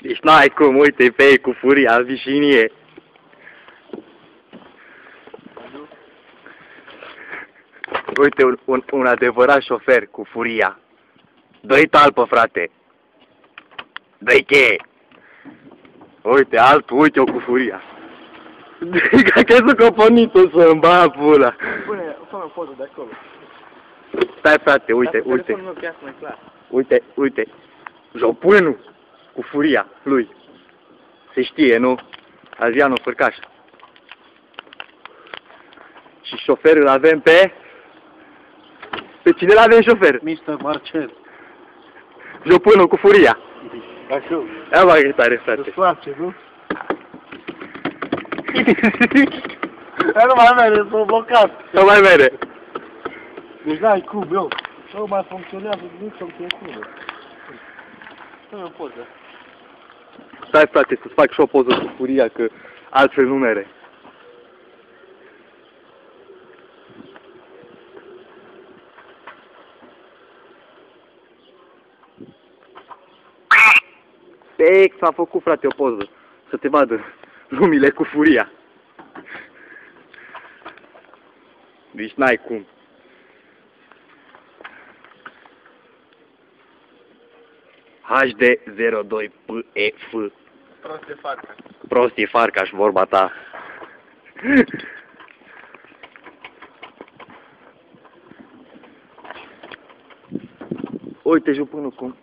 Deci n-ai cum, uite pe ei cu furia, vișinie. Uite un adevărat șofer cu furia. Dă-i talpă, frate. Dă-i cheie. Uite, altul, uite-o cu furia. Ca crezut că a pornit-o să-mi bea pula. Bune, fă-mi o poză de acolo. Stai, frate, uite, uite. Telefonul meu chiar mai clar. Uite, uite. Jopânul cu furia lui. Se știe, nu? Adriano Fărcaș. Și șoferul îl avem pe... Pe cine îl avem șofer? Mr. Marcel. Jopânul cu furia. Așa. Ia bă, că tare, frate. Îți place, nu? Nu mai mere, s-a blocat. Nu mai mere. Deci n-ai cum, eu. Nu mai funcționează nici o chestie. Fă-mi o poză. Stai, frate, să-ți fac și o poză cu furia, că altfel nu mere. Pe s-a făcut, frate, o poză. Să te vadă lumile cu furia. Deci n-ai cum. HD02PEF. Prost e farca. Prost e Farcaș, vorba ta. Uite jupânul cum.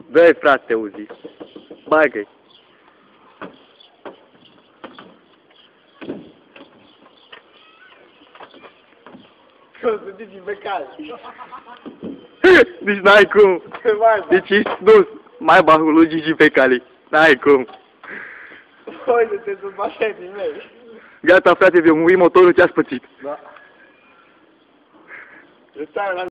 Dă-i, frate, Uzi. Bagă-i. Că se dici pe cal. Deci n-ai cum. Deci ești dus. Mai bahul lui Gigi pe cali. N-ai cum. Uite-te sub mașinii mei. Gata, frate, vei muri motorul, ce-a spățit. Da. Eu stai la